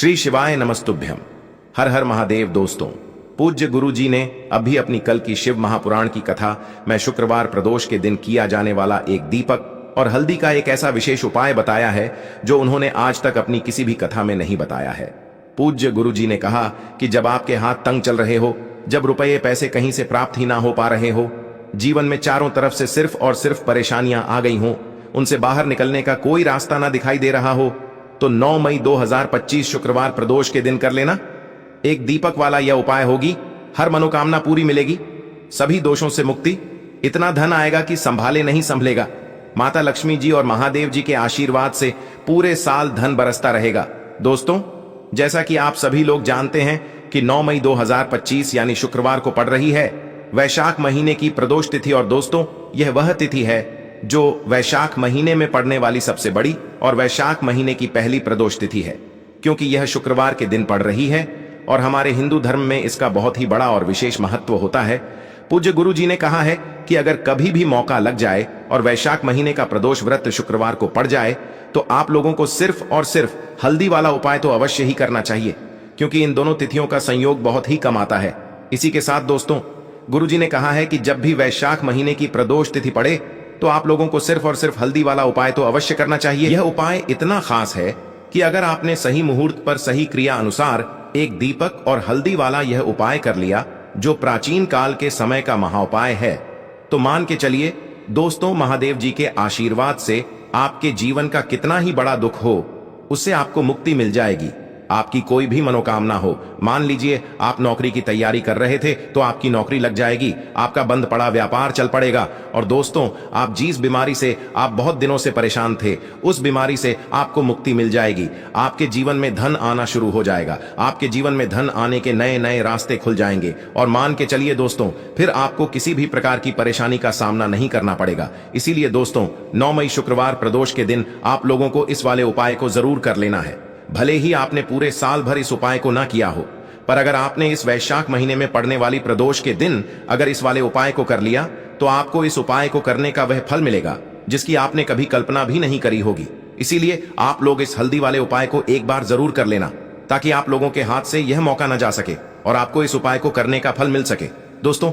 श्री शिवाय नमस्तुभ्यम। हर हर महादेव। दोस्तों, पूज्य गुरु जी ने अभी अपनी कल की शिव महापुराण की कथा में शुक्रवार प्रदोष के दिन किया जाने वाला एक दीपक और हल्दी का एक ऐसा विशेष उपाय बताया है जो उन्होंने आज तक अपनी किसी भी कथा में नहीं बताया है। पूज्य गुरु जी ने कहा कि जब आपके हाथ तंग चल रहे हो, जब रुपये पैसे कहीं से प्राप्त ही ना हो पा रहे हो, जीवन में चारों तरफ से सिर्फ और सिर्फ परेशानियां आ गई हो, उनसे बाहर निकलने का कोई रास्ता ना दिखाई दे रहा हो, तो 9 मई 2025 शुक्रवार प्रदोष के दिन कर लेना। एक दीपक वाला यह उपाय होगी, हर मनोकामना पूरी मिलेगी, सभी दोषों से मुक्ति, इतना धन आएगा कि संभाले नहीं संभलेगा। माता लक्ष्मी जी और महादेव जी के आशीर्वाद से पूरे साल धन बरसता रहेगा। दोस्तों, जैसा कि आप सभी लोग जानते हैं कि 9 मई 2025 यानी शुक्रवार को पड़ रही है वैशाख महीने की प्रदोष तिथि। और दोस्तों, यह वह तिथि है जो वैशाख महीने में पड़ने वाली सबसे बड़ी और वैशाख महीने की पहली प्रदोष तिथि है, क्योंकि यह शुक्रवार के दिन पड़ रही है और हमारे हिंदू धर्म में इसका बहुत ही बड़ा और विशेष महत्व होता है। पूज्य गुरु जी ने कहा है कि अगर कभी भी मौका लग जाए और वैशाख महीने का प्रदोष व्रत शुक्रवार को पड़ जाए तो आप लोगों को सिर्फ और सिर्फ हल्दी वाला उपाय तो अवश्य ही करना चाहिए, क्योंकि इन दोनों तिथियों का संयोग बहुत ही कम आता है। इसी के साथ दोस्तों, गुरु जी ने कहा है कि जब भी वैशाख महीने की प्रदोष तिथि पड़े तो आप लोगों को सिर्फ और सिर्फ हल्दी वाला उपाय तो अवश्य करना चाहिए। यह उपाय इतना खास है कि अगर आपने सही मुहूर्त पर सही क्रिया अनुसार एक दीपक और हल्दी वाला यह उपाय कर लिया, जो प्राचीन काल के समय का महाउपाय है, तो मान के चलिए दोस्तों, महादेव जी के आशीर्वाद से आपके जीवन का कितना ही बड़ा दुख हो, उससे आपको मुक्ति मिल जाएगी। आपकी कोई भी मनोकामना हो, मान लीजिए आप नौकरी की तैयारी कर रहे थे तो आपकी नौकरी लग जाएगी, आपका बंद पड़ा व्यापार चल पड़ेगा। और दोस्तों, आप जिस बीमारी से आप बहुत दिनों से परेशान थे, उस बीमारी से आपको मुक्ति मिल जाएगी। आपके जीवन में धन आना शुरू हो जाएगा, आपके जीवन में धन आने के नए नए रास्ते खुल जाएंगे। और मान के चलिए दोस्तों, फिर आपको किसी भी प्रकार की परेशानी का सामना नहीं करना पड़ेगा। इसीलिए दोस्तों, 9 मई शुक्रवार प्रदोष के दिन आप लोगों को इस वाले उपाय को जरूर कर लेना है। भले ही आपने पूरे साल भर इस उपाय को ना किया हो, पर अगर आपने इस वैशाख महीने में पड़ने वाली प्रदोष के दिन अगर इस वाले उपाय को कर लिया तो आपको इस उपाय को करने का वह फल मिलेगा जिसकी आपने कभी कल्पना भी नहीं करी होगी। इसीलिए आप लोग इस हल्दी वाले उपाय को एक बार जरूर कर लेना, ताकि आप लोगों के हाथ से यह मौका न जा सके और आपको इस उपाय को करने का फल मिल सके। दोस्तों,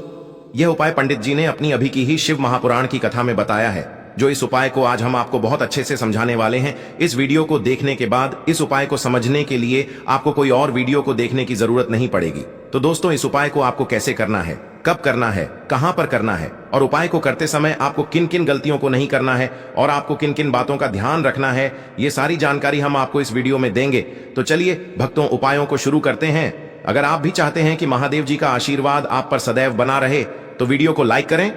यह उपाय पंडित जी ने अपनी अभी की ही शिव महापुराण की कथा में बताया है, जो इस उपाय को आज हम आपको बहुत अच्छे से समझाने वाले हैं। इस वीडियो को देखने के बाद इस उपाय को समझने के लिए आपको कोई और वीडियो को देखने की जरूरत नहीं पड़ेगी। तो दोस्तों, इस उपाय को आपको कैसे करना है, कब करना है, कहां पर करना है और उपाय को करते समय आपको किन किन गलतियों को नहीं करना है और आपको किन किन बातों का ध्यान रखना है, ये सारी जानकारी हम आपको इस वीडियो में देंगे। तो चलिए भक्तों, उपायों को शुरू करते हैं। अगर आप भी चाहते हैं कि महादेव जी का आशीर्वाद आप पर सदैव बना रहे तो वीडियो को लाइक करें,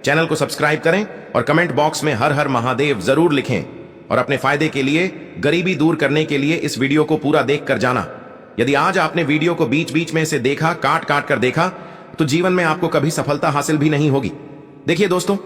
चैनल को सब्सक्राइब करें और कमेंट बॉक्स में हर हर महादेव जरूर लिखें। और अपने फायदे के लिए, गरीबी दूर करने के लिए इस वीडियो को पूरा देखकर जाना। यदि आज आपने वीडियो को बीच बीच में से देखा, काट काट कर देखा, तो जीवन में आपको कभी सफलता हासिल भी नहीं होगी। देखिए दोस्तों,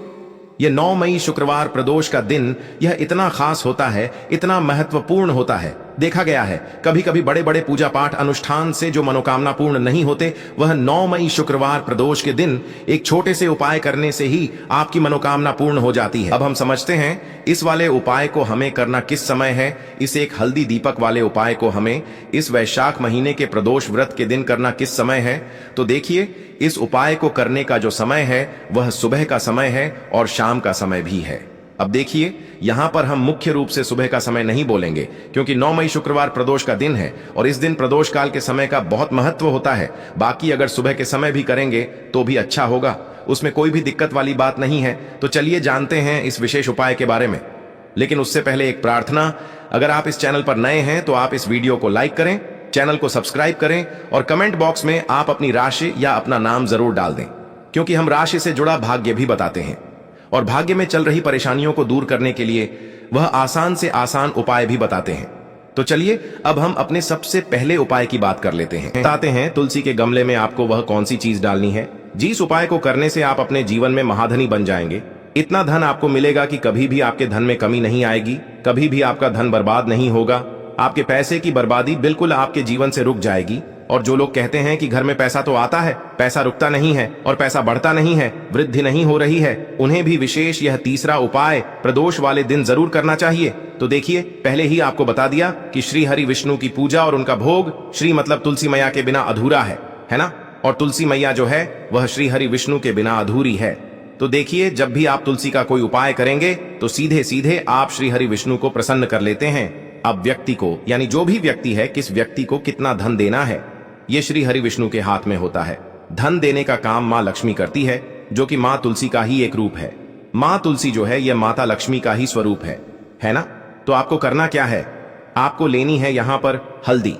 यह 9 मई शुक्रवार प्रदोष का दिन यह इतना खास होता है, इतना महत्वपूर्ण होता है। देखा गया है कभी कभी बड़े बड़े पूजा पाठ अनुष्ठान से जो मनोकामना पूर्ण नहीं होते, वह 9 मई शुक्रवार प्रदोष के दिन एक छोटे से उपाय करने से ही आपकी मनोकामना पूर्ण हो जाती है। अब हम समझते हैं इस वाले उपाय को हमें करना किस समय है। इस एक हल्दी दीपक वाले उपाय को हमें इस वैशाख महीने के प्रदोष व्रत के दिन करना किस समय है। तो देखिए, इस उपाय को करने का जो समय है वह सुबह का समय है और शाम का समय भी है। अब देखिए, यहां पर हम मुख्य रूप से सुबह का समय नहीं बोलेंगे, क्योंकि 9 मई शुक्रवार प्रदोष का दिन है और इस दिन प्रदोष काल के समय का बहुत महत्व होता है। बाकी अगर सुबह के समय भी करेंगे तो भी अच्छा होगा, उसमें कोई भी दिक्कत वाली बात नहीं है। तो चलिए जानते हैं इस विशेष उपाय के बारे में। लेकिन उससे पहले एक प्रार्थना, अगर आप इस चैनल पर नए हैं तो आप इस वीडियो को लाइक करें, चैनल को सब्सक्राइब करें और कमेंट बॉक्स में आप अपनी राशि या अपना नाम जरूर डाल दें, क्योंकि हम राशि से जुड़ा भाग्य भी बताते हैं और भाग्य में चल रही परेशानियों को दूर करने के लिए वह आसान से आसान उपाय भी बताते हैं। तो चलिए अब हम अपने सबसे पहले उपाय की बात कर लेते हैं। बताते हैं तुलसी के गमले में आपको वह कौन सी चीज डालनी है जिस उपाय को करने से आप अपने जीवन में महाधनी बन जाएंगे। इतना धन आपको मिलेगा कि कभी भी आपके धन में कमी नहीं आएगी, कभी भी आपका धन बर्बाद नहीं होगा। आपके पैसे की बर्बादी बिल्कुल आपके जीवन से रुक जाएगी। और जो लोग कहते हैं कि घर में पैसा तो आता है, पैसा रुकता नहीं है और पैसा बढ़ता नहीं है, वृद्धि नहीं हो रही है, उन्हें भी विशेष यह तीसरा उपाय प्रदोष वाले दिन जरूर करना चाहिए। तो देखिए, पहले ही आपको बता दिया कि श्री हरि विष्णु की पूजा और उनका भोग, श्री मतलब तुलसी मैया के बिना अधूरा है ना? और तुलसी मैया जो है वह श्री हरि विष्णु के बिना अधूरी है। तो देखिए, जब भी आप तुलसी का कोई उपाय करेंगे तो सीधे सीधे आप श्री हरि विष्णु को प्रसन्न कर लेते हैं। अब व्यक्ति को, यानी जो भी व्यक्ति है, किस व्यक्ति को कितना धन देना है, ये श्री हरि विष्णु के हाथ में होता है। धन देने का काम माँ लक्ष्मी करती है, जो कि माँ तुलसी का ही एक रूप है। माँ तुलसी जो है यह माता लक्ष्मी का ही स्वरूप है ना? तो आपको करना क्या है, आपको लेनी है यहाँ पर हल्दी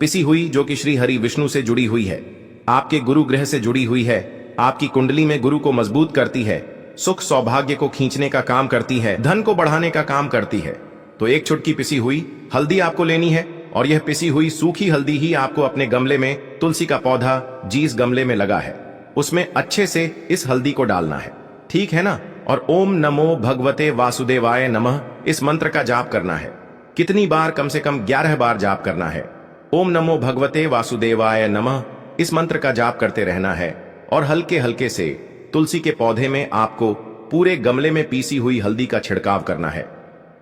पिसी हुई, जो कि श्री हरि विष्णु से जुड़ी हुई है, आपके गुरु ग्रह से जुड़ी हुई है, आपकी कुंडली में गुरु को मजबूत करती है, सुख सौभाग्य को खींचने का काम करती है, धन को बढ़ाने का काम करती है। तो एक चुटकी पिसी हुई हल्दी आपको लेनी है, और यह पिसी हुई सूखी हल्दी ही आपको अपने गमले में, तुलसी का पौधा जिस गमले में लगा है उसमें अच्छे से इस हल्दी को डालना है, ठीक है ना? और ओम नमो भगवते वासुदेवाय नमः इस मंत्र का जाप करना है। कितनी बार? कम से कम 11 बार जाप करना है। ओम नमो भगवते वासुदेवाय नमः इस मंत्र का जाप करते रहना है। और हल्के हल्के से तुलसी के पौधे में आपको पूरे गमले में पीसी हुई हल्दी का छिड़काव करना है।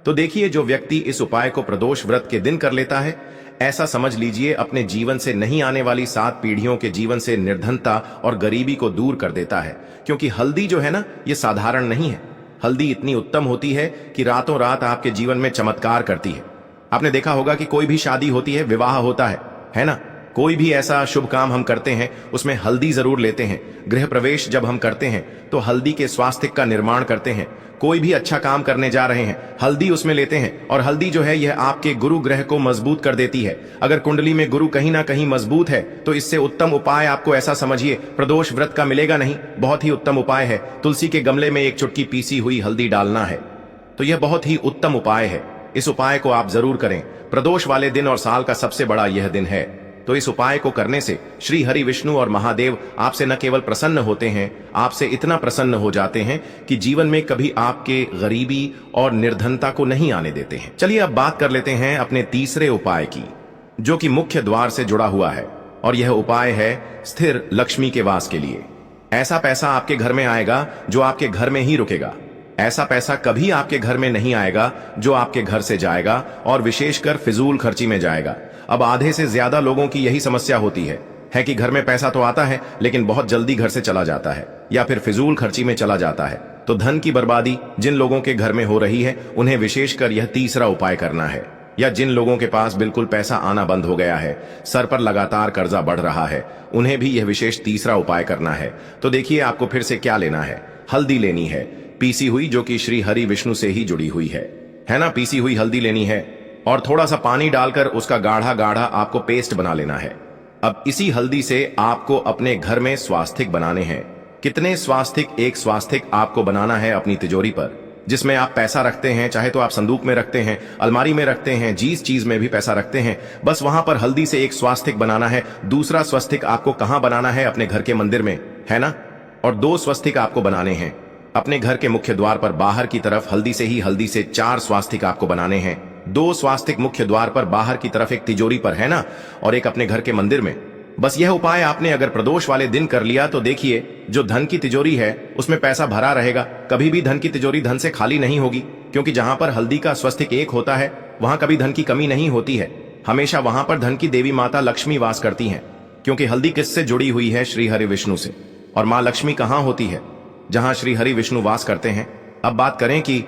तो देखिए, जो व्यक्ति इस उपाय को प्रदोष व्रत के दिन कर लेता है, ऐसा समझ लीजिए अपने जीवन से नहीं आने वाली 7 पीढ़ियों के जीवन से निर्धनता और गरीबी को दूर कर देता है। क्योंकि हल्दी जो है ना, ये साधारण नहीं है। हल्दी इतनी उत्तम होती है कि रातों रात आपके जीवन में चमत्कार करती है। आपने देखा होगा कि कोई भी शादी होती है, विवाह होता है ना? कोई भी ऐसा शुभ काम हम करते हैं उसमें हल्दी जरूर लेते हैं। गृह प्रवेश जब हम करते हैं तो हल्दी के स्वास्थ्य का निर्माण करते हैं। कोई भी अच्छा काम करने जा रहे हैं, हल्दी उसमें लेते हैं। और हल्दी जो है यह आपके गुरु ग्रह को मजबूत कर देती है। अगर कुंडली में गुरु कहीं ना कहीं मजबूत है तो इससे उत्तम उपाय आपको ऐसा समझिए प्रदोष व्रत का मिलेगा नहीं। बहुत ही उत्तम उपाय है। तुलसी के गमले में एक चुटकी पीसी हुई हल्दी डालना है। तो यह बहुत ही उत्तम उपाय है। इस उपाय को आप जरूर करें। प्रदोष वाले दिन और साल का सबसे बड़ा यह दिन है। तो इस उपाय को करने से श्री हरि विष्णु और महादेव आपसे न केवल प्रसन्न होते हैं, आपसे इतना प्रसन्न हो जाते हैं कि जीवन में कभी आपके गरीबी और निर्धनता को नहीं आने देते हैं। चलिए अब बात कर लेते हैं अपने तीसरे उपाय की, जो कि मुख्य द्वार से जुड़ा हुआ है। और यह उपाय है स्थिर लक्ष्मी के वास के लिए। ऐसा पैसा आपके घर में आएगा जो आपके घर में ही रुकेगा। ऐसा पैसा कभी आपके घर में नहीं आएगा जो आपके घर से जाएगा और विशेषकर फिजूल खर्ची में जाएगा। अब आधे से ज्यादा लोगों की यही समस्या होती है कि घर में पैसा तो आता है लेकिन बहुत जल्दी घर से चला जाता है या फिर फिजूल खर्ची में चला जाता है। तो धन की बर्बादी जिन लोगों के घर में हो रही है उन्हें विशेषकर यह तीसरा उपाय करना है। या जिन लोगों के पास बिल्कुल पैसा आना बंद हो गया है, सर पर लगातार कर्जा बढ़ रहा है, उन्हें भी यह विशेष तीसरा उपाय करना है। तो देखिए, आपको फिर से क्या लेना है, हल्दी लेनी है पीसी हुई, जो कि श्री हरि विष्णु से ही जुड़ी हुई है ना? पीसी हुई हल्दी लेनी है और थोड़ा सा पानी डालकर उसका गाढ़ा गाढ़ा आपको पेस्ट बना लेना है। अब इसी हल्दी से आपको अपने घर में स्वास्तिक बनाने हैं। कितने स्वास्तिक? एक स्वास्तिक आपको बनाना है अपनी तिजोरी पर, जिसमें आप पैसा रखते हैं। चाहे तो आप संदूक में रखते हैं, अलमारी में रखते हैं, जिस चीज में भी पैसा रखते हैं, बस वहां पर हल्दी से एक स्वास्तिक बनाना है। दूसरा स्वस्तिक आपको कहां बनाना है? अपने घर के मंदिर में, है ना? और 2 स्वस्तिक आपको बनाने हैं अपने घर के मुख्य द्वार पर बाहर की तरफ। हल्दी से 4 स्वास्तिक आपको बनाने हैं। 2 स्वास्तिक मुख्य द्वार पर बाहर की तरफ, एक तिजोरी पर, है ना? और एक अपने घर के मंदिर में। बस यह उपाय आपने अगर प्रदोष वाले दिन कर लिया तो देखिए, जो धन की तिजोरी है उसमें पैसा भरा रहेगा। कभी भी धन की तिजोरी धन से खाली नहीं होगी, क्योंकि जहां पर हल्दी का स्वस्तिक एक होता है वहां कभी धन की कमी नहीं होती है। हमेशा वहां पर धन की देवी माता लक्ष्मी वास करती हैं, क्योंकि हल्दी किससे जुड़ी हुई है? श्री हरि विष्णु से। और माँ लक्ष्मी कहां होती है? जहां श्री हरि विष्णु वास करते हैं। अब बात करें कि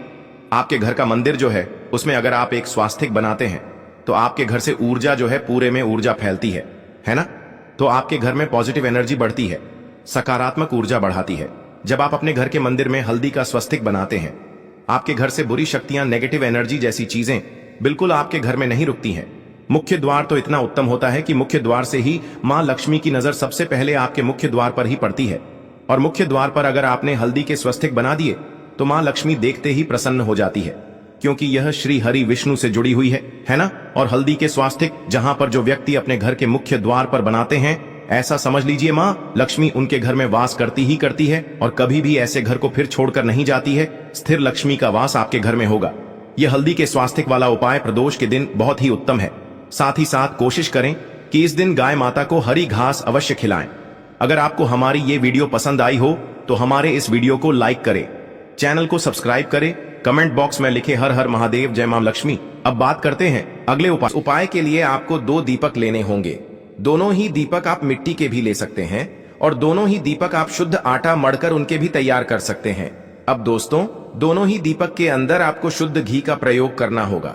आपके घर का मंदिर जो है उसमें अगर आप एक स्वास्तिक बनाते हैं तो आपके घर से ऊर्जा जो है, पूरे में ऊर्जा फैलती है ना? तो आपके घर में पॉजिटिव एनर्जी बढ़ती है, सकारात्मक ऊर्जा बढ़ाती है। जब आप अपने घर के मंदिर में हल्दी का स्वस्तिक बनाते हैं, आपके घर से बुरी शक्तियां, नेगेटिव एनर्जी जैसी चीजें बिल्कुल आपके घर में नहीं रुकती हैं। मुख्य द्वार तो इतना उत्तम होता है कि मुख्य द्वार से ही माँ लक्ष्मी की नजर सबसे पहले आपके मुख्य द्वार पर ही पड़ती है। और मुख्य द्वार पर अगर आपने हल्दी के स्वस्तिक बना दिए तो माँ लक्ष्मी देखते ही प्रसन्न हो जाती है, क्योंकि यह श्री हरि विष्णु से जुड़ी हुई है ना? और हल्दी के स्वास्तिक जहां पर जो व्यक्ति अपने घर के मुख्य द्वार पर बनाते हैं, ऐसा समझ लीजिए माँ लक्ष्मी उनके घर में वास करती ही करती है और कभी भी ऐसे घर को फिर छोड़कर नहीं जाती है। स्थिर लक्ष्मी का वास आपके घर में होगा। यह हल्दी के स्वास्थ्य वाला उपाय प्रदोष के दिन बहुत ही उत्तम है। साथ ही साथ कोशिश करें कि इस दिन गाय माता को हरी घास अवश्य खिलाएं। अगर आपको हमारी ये वीडियो पसंद आई हो तो हमारे इस वीडियो को लाइक करें, चैनल को सब्सक्राइब करें, कमेंट बॉक्स में लिखे हर हर महादेव, जय मां लक्ष्मी। अब बात करते हैं अगले उपाय के लिए आपको 2 दीपक लेने होंगे। दोनों ही दीपक आप मिट्टी के भी ले सकते हैं और दोनों ही दीपक आप शुद्ध आटा मढ़कर उनके भी तैयार कर सकते हैं। अब दोस्तों, दोनों ही दीपक के अंदर आपको शुद्ध घी का प्रयोग करना होगा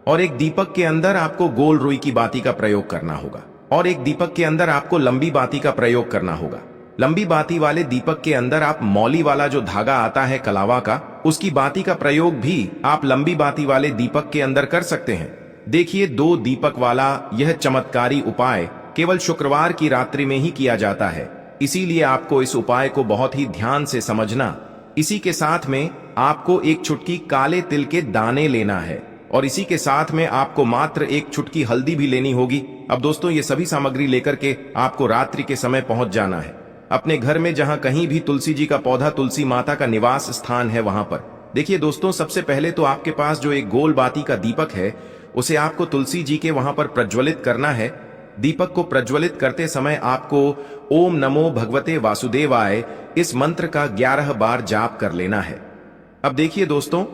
और एक दीपक के अंदर आपको गोल रुई की बाती का प्रयोग करना होगा और एक दीपक के अंदर आपको लंबी बाती का प्रयोग करना होगा। लंबी बाती वाले दीपक के अंदर आप मौली वाला जो धागा आता है कलावा का, उसकी बाती का प्रयोग भी आप लंबी बाती वाले दीपक के अंदर कर सकते हैं। देखिए, 2 दीपक वाला यह चमत्कारी उपाय केवल शुक्रवार की रात्रि में ही किया जाता है, इसीलिए आपको इस उपाय को बहुत ही ध्यान से समझना। इसी के साथ में आपको एक चुटकी काले तिल के दाने लेना है और इसी के साथ में आपको मात्र एक चुटकी हल्दी भी लेनी होगी। अब दोस्तों, ये सभी सामग्री लेकर के आपको रात्रि के समय पहुंच जाना है अपने घर में, जहां कहीं भी तुलसी जी का पौधा, तुलसी माता का निवास स्थान है, वहां पर। देखिए दोस्तों, सबसे पहले तो आपके पास जो एक गोल बाती का दीपक है उसे आपको तुलसी जी के वहां पर प्रज्वलित करना है। दीपक को प्रज्वलित करते समय आपको ओम नमो भगवते वासुदेवाय इस मंत्र का 11 बार जाप कर लेना है। अब देखिए दोस्तों,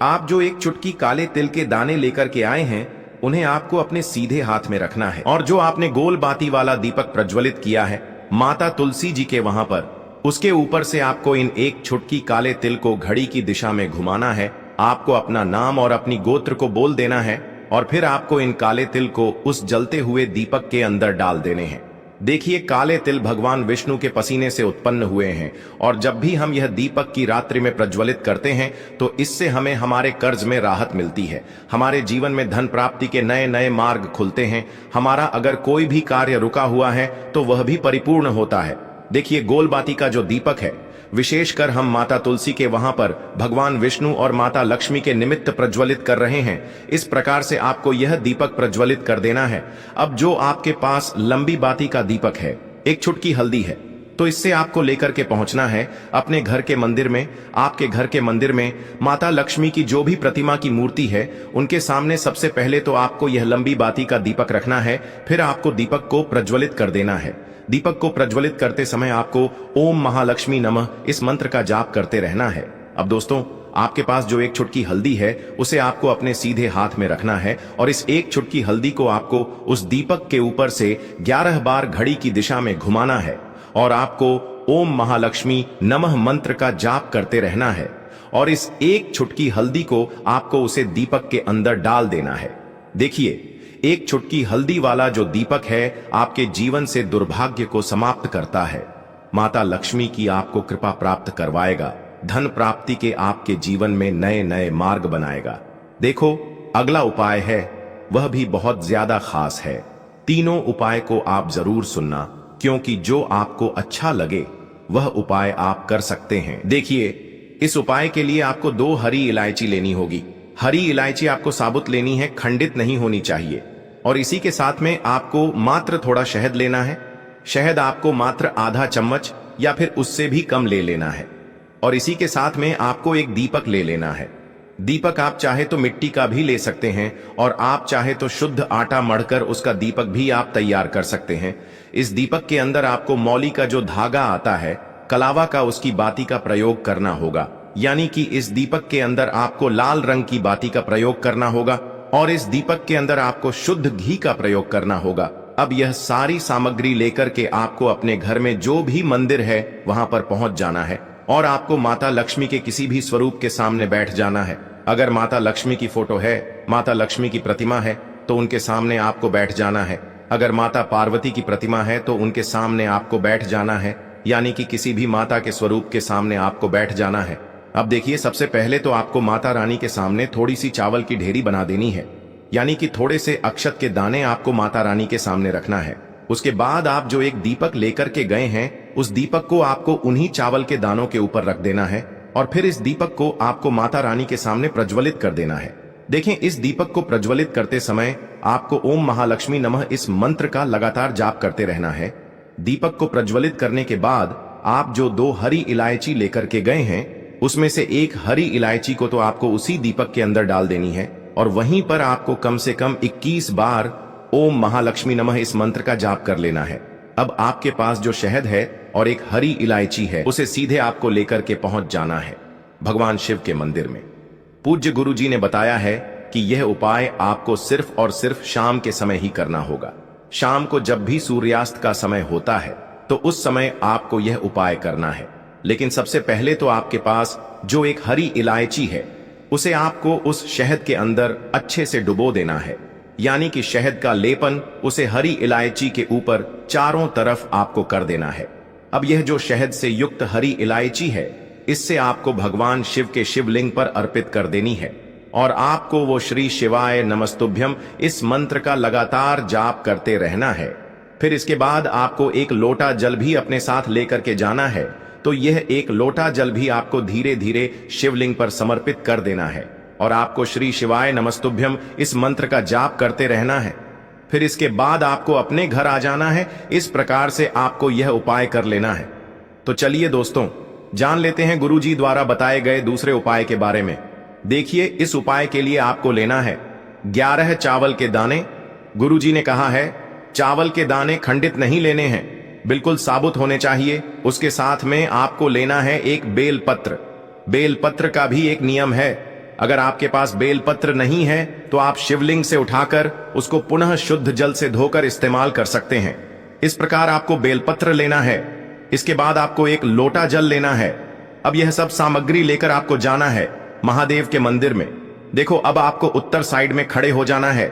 आप जो एक चुटकी काले तिल के दाने लेकर के आए हैं उन्हें आपको अपने सीधे हाथ में रखना है और जो आपने गोल बाती वाला दीपक प्रज्वलित किया है माता तुलसी जी के वहां पर, उसके ऊपर से आपको इन एक चुटकी काले तिल को घड़ी की दिशा में घुमाना है। आपको अपना नाम और अपनी गोत्र को बोल देना है और फिर आपको इन काले तिल को उस जलते हुए दीपक के अंदर डाल देने हैं। देखिए, काले तिल भगवान विष्णु के पसीने से उत्पन्न हुए हैं और जब भी हम यह दीपक की रात्रि में प्रज्वलित करते हैं तो इससे हमें हमारे कर्ज में राहत मिलती है, हमारे जीवन में धन प्राप्ति के नए नए मार्ग खुलते हैं, हमारा अगर कोई भी कार्य रुका हुआ है तो वह भी परिपूर्ण होता है। देखिए, गोल बाती का जो दीपक है विशेषकर हम माता तुलसी के वहां पर भगवान विष्णु और माता लक्ष्मी के निमित्त प्रज्वलित कर रहे हैं। इस प्रकार से आपको यह दीपक प्रज्वलित कर देना है। अब जो आपके पास लंबी बाती का दीपक है, एक चुटकी हल्दी है, तो इससे आपको लेकर के पहुंचना है अपने घर के मंदिर में। आपके घर के मंदिर में माता लक्ष्मी की जो भी प्रतिमा की मूर्ति है उनके सामने सबसे पहले तो आपको यह लंबी बाती का दीपक रखना है, फिर आपको दीपक को प्रज्वलित कर देना है। दीपक को प्रज्वलित करते समय आपको ओम महालक्ष्मी नमः इस मंत्र का जाप करते रहना है। अब दोस्तों, आपके पास जो एक चुटकी हल्दी है उसे आपको अपने सीधे हाथ में रखना है और इस एक चुटकी हल्दी को आपको उस दीपक के ऊपर से 11 बार घड़ी की दिशा में घुमाना है और आपको ओम महालक्ष्मी नमः मंत्र का जाप करते रहना है और इस एक चुटकी हल्दी को आपको उसे दीपक के अंदर डाल देना है। देखिए, एक चुटकी हल्दी वाला जो दीपक है आपके जीवन से दुर्भाग्य को समाप्त करता है, माता लक्ष्मी की आपको कृपा प्राप्त करवाएगा, धन प्राप्ति के आपके जीवन में नए नए मार्ग बनाएगा। देखो, अगला उपाय है वह भी बहुत ज्यादा खास है। तीनों उपाय को आप जरूर सुनना, क्योंकि जो आपको अच्छा लगे वह उपाय आप कर सकते हैं। देखिए, इस उपाय के लिए आपको 2 हरी इलायची लेनी होगी। हरी इलायची आपको साबुत लेनी है, खंडित नहीं होनी चाहिए। और इसी के साथ में आपको मात्र थोड़ा शहद लेना है। शहद आपको मात्र आधा चम्मच या फिर उससे भी कम ले लेना है और इसी के साथ में आपको एक दीपक ले लेना है। दीपक आप चाहे तो मिट्टी का भी ले सकते हैं और आप चाहे तो शुद्ध आटा मढ़कर उसका दीपक भी आप तैयार कर सकते हैं। इस दीपक के अंदर आपको मौली का जो धागा आता है कलावा का, उसकी बाती का प्रयोग करना होगा, यानी कि इस दीपक के अंदर आपको लाल रंग की बाती का प्रयोग करना होगा और इस दीपक के अंदर आपको शुद्ध घी का प्रयोग करना होगा। अब यह सारी सामग्री लेकर के आपको अपने घर में जो भी मंदिर है वहां पर पहुंच जाना है और आपको माता लक्ष्मी के किसी भी स्वरूप के सामने बैठ जाना है। अगर माता लक्ष्मी की फोटो है, माता लक्ष्मी की प्रतिमा है तो उनके सामने आपको बैठ जाना है। अगर माता पार्वती की प्रतिमा है तो उनके सामने आपको बैठ जाना है, यानी कि किसी भी माता के स्वरूप के सामने आपको बैठ जाना है। अब देखिए, सबसे पहले तो आपको माता रानी के सामने थोड़ी सी चावल की ढेरी बना देनी है, यानी कि थोड़े से अक्षत के दाने आपको माता रानी के सामने रखना है। उसके बाद आप जो एक दीपक लेकर के गए हैं उस दीपक को आपको उन्हीं चावल के दानों के ऊपर रख देना है और फिर इस दीपक को आपको माता रानी के सामने प्रज्वलित कर देना है। देखें, इस दीपक को प्रज्वलित करते समय आपको ओम महालक्ष्मी नमः इस मंत्र का लगातार जाप करते रहना है। दीपक को प्रज्वलित करने के बाद आप जो 2 हरी इलायची लेकर के गए हैं उसमें से एक हरी इलायची को तो आपको उसी दीपक के अंदर डाल देनी है और वहीं पर आपको कम से कम 21 बार ओम महालक्ष्मी नमः इस मंत्र का जाप कर लेना है। अब आपके पास जो शहद है और एक हरी इलायची है, उसे सीधे आपको लेकर के पहुंच जाना है भगवान शिव के मंदिर में। पूज्य गुरुजी ने बताया है कि यह उपाय आपको सिर्फ और सिर्फ शाम के समय ही करना होगा। शाम को जब भी सूर्यास्त का समय होता है तो उस समय आपको यह उपाय करना है। लेकिन सबसे पहले तो आपके पास जो एक हरी इलायची है उसे आपको उस शहद के अंदर अच्छे से डुबो देना है, यानी कि शहद का लेपन उसे हरी इलायची के ऊपर चारों तरफ आपको कर देना है। अब यह जो शहद से युक्त हरी इलायची है, इससे आपको भगवान शिव के शिवलिंग पर अर्पित कर देनी है और आपको वो श्री शिवाय नमस्तुभ्यम इस मंत्र का लगातार जाप करते रहना है। फिर इसके बाद आपको एक लोटा जल भी अपने साथ लेकर के जाना है, तो यह एक लोटा जल भी आपको धीरे धीरे शिवलिंग पर समर्पित कर देना है और आपको श्री शिवाय नमस्तुभ्यम इस मंत्र का जाप करते रहना है। फिर इसके बाद आपको अपने घर आ जाना है। इस प्रकार से आपको यह उपाय कर लेना है। तो चलिए दोस्तों, जान लेते हैं गुरुजी द्वारा बताए गए दूसरे उपाय के बारे में। देखिए, इस उपाय के लिए आपको लेना है 11 चावल के दाने। गुरुजी ने कहा है चावल के दाने खंडित नहीं लेने हैं, बिल्कुल साबुत होने चाहिए। उसके साथ में आपको लेना है एक बेलपत्र। बेलपत्र का भी एक नियम है, अगर आपके पास बेलपत्र नहीं है तो आप शिवलिंग से उठाकर उसको पुनः शुद्ध जल से धोकर इस्तेमाल कर सकते हैं। इस प्रकार आपको बेलपत्र लेना है। इसके बाद आपको एक लोटा जल लेना है। अब यह सब सामग्री लेकर आपको जाना है महादेव के मंदिर में। देखो, अब आपको उत्तर साइड में खड़े हो जाना है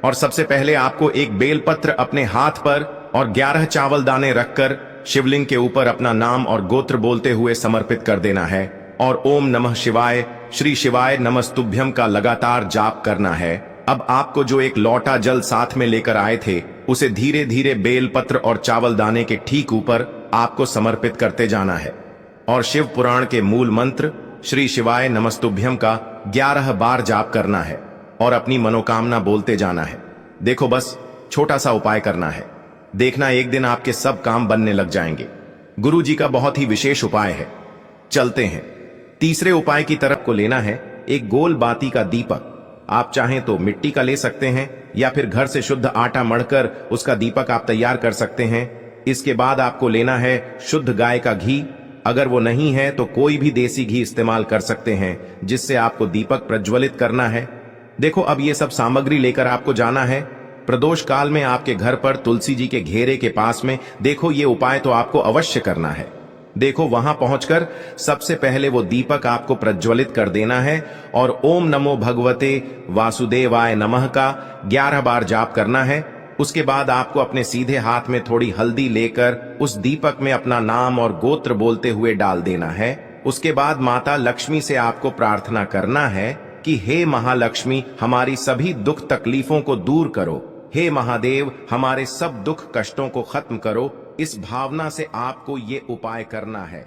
और सबसे पहले आपको एक बेलपत्र अपने हाथ पर और 11 चावल दाने रखकर शिवलिंग के ऊपर अपना नाम और गोत्र बोलते हुए समर्पित कर देना है और ओम नमः शिवाय श्री शिवाय नमस्तुभ्यम का लगातार जाप करना है। अब आपको जो एक लोटा जल साथ में लेकर आए थे, उसे धीरे धीरे बेलपत्र और चावल दाने के ठीक ऊपर आपको समर्पित करते जाना है और शिव पुराण के मूल मंत्र श्री शिवाय नमस्तुभ्यम का 11 बार जाप करना है और अपनी मनोकामना बोलते जाना है। देखो, बस छोटा सा उपाय करना है, देखना एक दिन आपके सब काम बनने लग जाएंगे। गुरुजी का बहुत ही विशेष उपाय है। चलते हैं तीसरे उपाय की तरफ। को लेना है एक गोल बाती का दीपक। आप चाहें तो मिट्टी का ले सकते हैं या फिर घर से शुद्ध आटा मढ़कर उसका दीपक आप तैयार कर सकते हैं। इसके बाद आपको लेना है शुद्ध गाय का घी। अगर वो नहीं है तो कोई भी देसी घी इस्तेमाल कर सकते हैं, जिससे आपको दीपक प्रज्वलित करना है। देखो, अब ये सब सामग्री लेकर आपको जाना है प्रदोष काल में आपके घर पर तुलसी जी के घेरे के पास में। देखो, ये उपाय तो आपको अवश्य करना है। देखो, वहां पहुंचकर सबसे पहले वो दीपक आपको प्रज्वलित कर देना है और ओम नमो भगवते वासुदेवाय नमः का 11 बार जाप करना है। उसके बाद आपको अपने सीधे हाथ में थोड़ी हल्दी लेकर उस दीपक में अपना नाम और गोत्र बोलते हुए डाल देना है। उसके बाद माता लक्ष्मी से आपको प्रार्थना करना है कि हे महालक्ष्मी, हमारी सभी दुख तकलीफों को दूर करो। हे महादेव, हमारे सब दुख कष्टों को खत्म करो। इस भावना से आपको ये उपाय करना है।